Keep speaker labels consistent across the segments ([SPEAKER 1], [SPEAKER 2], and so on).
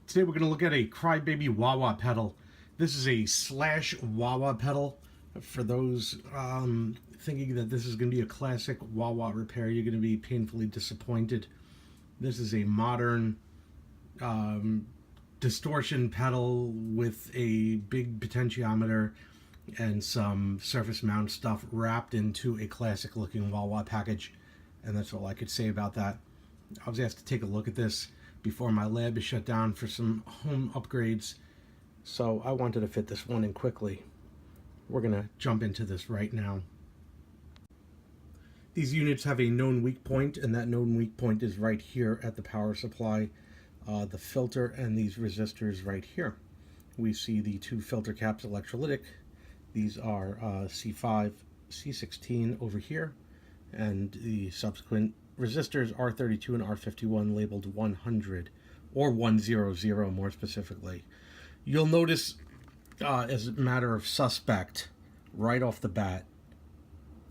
[SPEAKER 1] Today we're going to look at a Crybaby wah-wah pedal. This is a slash wah-wah pedal. For those thinking that this is going to be a classic wah-wah repair, you're going to be painfully disappointed. This is a modern distortion pedal with a big potentiometer and some surface mount stuff wrapped into a classic looking wah-wah package. And that's all I could say about that. I was asked to take a look at this before my lab is shut down for some home upgrades, so I wanted to fit this one in quickly. We're gonna jump into this right now. These units have a known weak point, and that known weak point is right here at the power supply, the filter, and these resistors right here. We see the two filter caps electrolytic. These are C5, C16 over here, and the subsequent resistors R32 and R51 labeled 100 or 100 more specifically. You'll notice as a matter of suspect, right off the bat,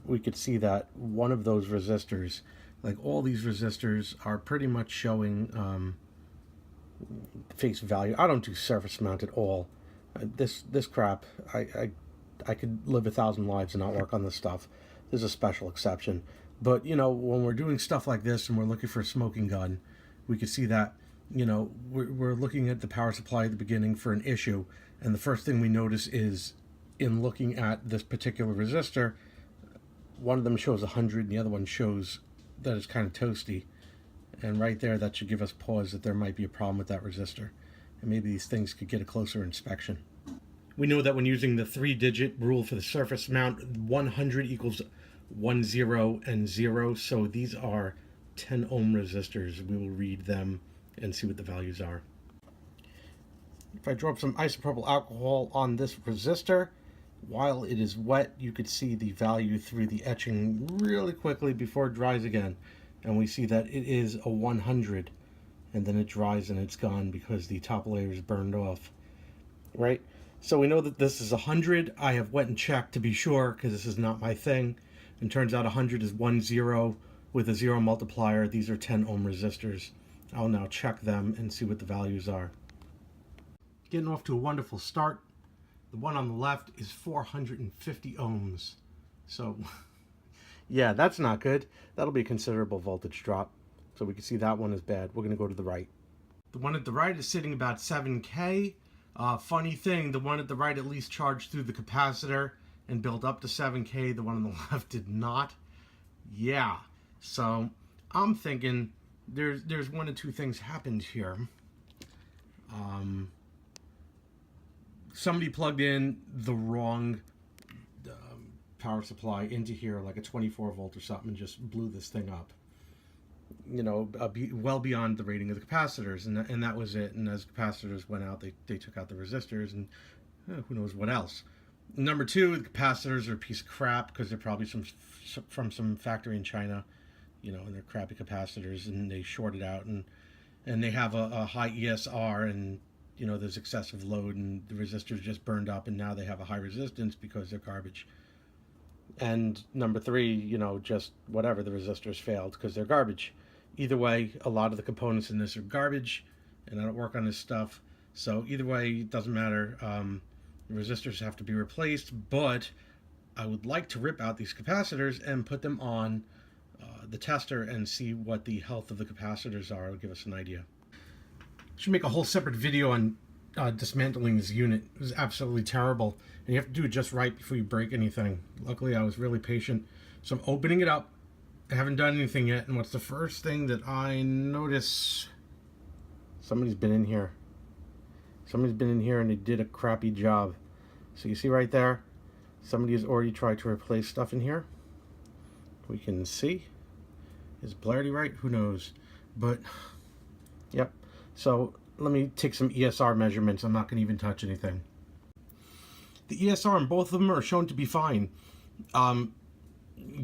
[SPEAKER 1] we could see that one of those resistors, like all these resistors, are pretty much showing face value. I don't do surface mount at all. This crap, I could live 1,000 lives and not work on this stuff. There's a special exception. But, you know, when we're doing stuff like this and we're looking for a smoking gun, we can see that, you know, we're looking at the power supply at the beginning for an issue. And the first thing we notice is, in looking at this particular resistor, one of them shows 100 and the other one shows that it's kind of toasty. And right there, that should give us pause that there might be a problem with that resistor. And maybe these things could get a closer inspection. We know that when using the 3-digit rule for the surface mount, 100 equals 10 and 0, so these are 10 ohm resistors. We will read them and see what the values are. If I drop some isopropyl alcohol on this resistor, while it is wet, you could see the value through the etching really quickly before it dries again. And we see that it is a 100, and then it dries and it's gone because the top layer is burned off, right? So we know that this is 100. I have went and checked to be sure because this is not my thing. And turns out 100 is 10 with a 0 multiplier. These are 10 ohm resistors. I'll now check them and see what the values are. Getting off to a wonderful start. The one on the left is 450 ohms. So, yeah, that's not good. That'll be a considerable voltage drop. So we can see that one is bad. We're going to go to the right. The one at the right is sitting about 7K. Funny thing, the one at the right at least charged through the capacitor and built up to 7K. The one on the left did not. Yeah, so I'm thinking there's one of two things happened here. Somebody plugged in the wrong power supply into here, like a 24 volt or something, and just blew this thing up. You know, well beyond the rating of the capacitors, and that was it. And as capacitors went out, they took out the resistors, and who knows what else. Number two, the capacitors are a piece of crap because they're probably from some factory in China, you know, and they're crappy capacitors, and they shorted out, and they have a high ESR, and you know there's excessive load, and the resistors just burned up, and now they have a high resistance because they're garbage. And number three, you know, just whatever, the resistors failed because they're garbage. Either way, a lot of the components in this are garbage, and I don't work on this stuff, so either way, it doesn't matter. The resistors have to be replaced, but I would like to rip out these capacitors and put them on the tester and see what the health of the capacitors are. It'll give us an idea. Should make a whole separate video on dismantling this unit. It was absolutely terrible, and you have to do it just right before you break anything. Luckily, I was really patient. So I'm opening it up. I haven't done anything yet, and what's the first thing that I notice? Somebody's been in here. Somebody's been in here and they did a crappy job. So you see right there, somebody has already tried to replace stuff in here. We can see. Is polarity right? Who knows? But, yep. So let me take some ESR measurements. I'm not going to even touch anything. The ESR on both of them are shown to be fine.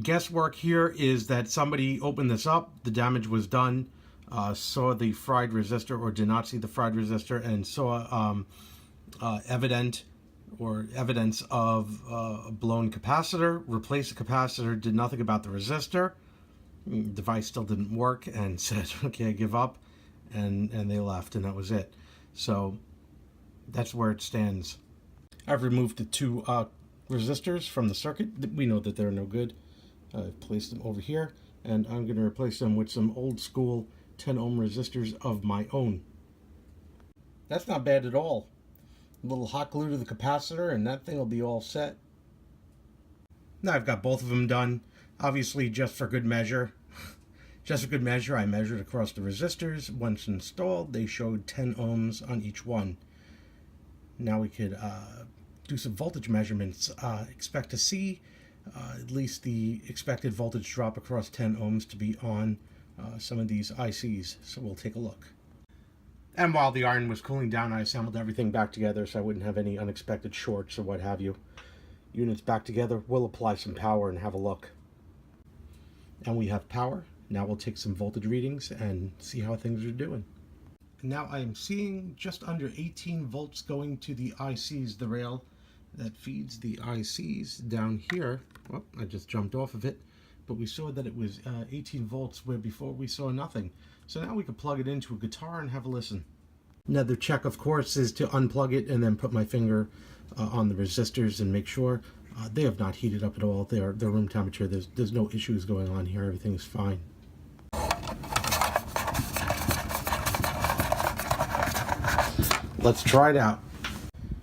[SPEAKER 1] Guesswork here is that somebody opened this up, the damage was done, saw the fried resistor or did not see the fried resistor, and saw evidence of a blown capacitor, replaced the capacitor, did nothing about the resistor, device still didn't work, and said, okay, I give up, and they left, and that was it. So that's where it stands. I've removed the two resistors from the circuit. We know that they're no good. I've placed them over here, and I'm going to replace them with some old school 10 ohm resistors of my own. That's not bad at all. A little hot glue to the capacitor and that thing will be all set. Now I've got both of them done. Obviously, just for good measure. Just for good measure, I measured across the resistors. Once installed, they showed 10 ohms on each one. Now we could do some voltage measurements. Expect to see at least the expected voltage drop across 10 ohms to be on some of these ICs. So we'll take a look. And while the iron was cooling down, I assembled everything back together so I wouldn't have any unexpected shorts or what have you. Units back together. We'll apply some power and have a look. And we have power. Now we'll take some voltage readings and see how things are doing. Now I am seeing just under 18 volts going to the ICs, the rail that feeds the ICs down here. Well, I just jumped off of it, but we saw that it was 18 volts where before we saw nothing. So now we can plug it into a guitar and have a listen. Another check, of course, is to unplug it and then put my finger on the resistors and make sure they have not heated up at all. They're room temperature. There's no issues going on here. Everything's fine. Let's try it out.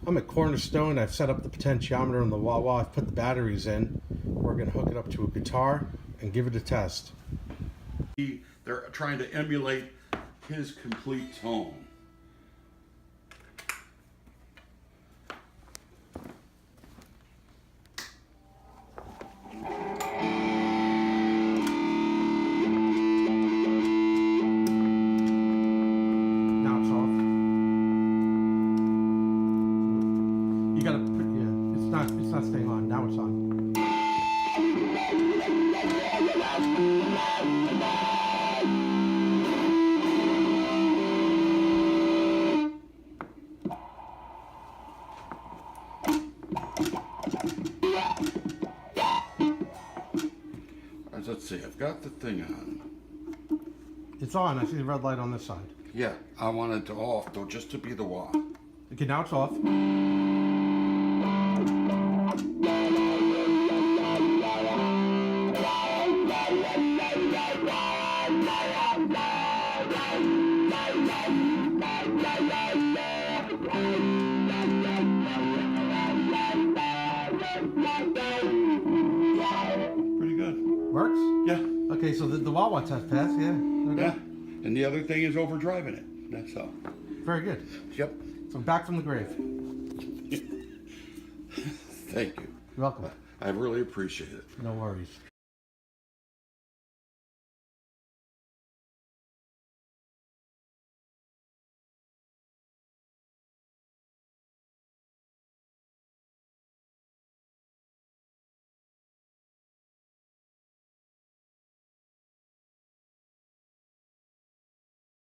[SPEAKER 1] I'm at Cornerstone. I've set up the potentiometer on the wah-wah. I've put the batteries in. We're going to hook it up to a guitar and give it a test.
[SPEAKER 2] They're trying to emulate his complete tone.
[SPEAKER 1] Now it's off. You gotta put, yeah, it's not staying on. Now it's on.
[SPEAKER 2] Let's see, I've got the thing on.
[SPEAKER 1] It's on. I see the red light on this side.
[SPEAKER 2] Yeah, I want it to off though, just to be the wah.
[SPEAKER 1] Okay, now it's off.
[SPEAKER 2] Pretty good.
[SPEAKER 1] Works?
[SPEAKER 2] Yeah.
[SPEAKER 1] Okay, so the wah-wah test passed, yeah. Okay.
[SPEAKER 2] Yeah. And the other thing is overdriving it. That's all.
[SPEAKER 1] Very good.
[SPEAKER 2] Yep.
[SPEAKER 1] So back from the grave.
[SPEAKER 2] Thank you.
[SPEAKER 1] You're welcome.
[SPEAKER 2] I really appreciate it.
[SPEAKER 1] No worries.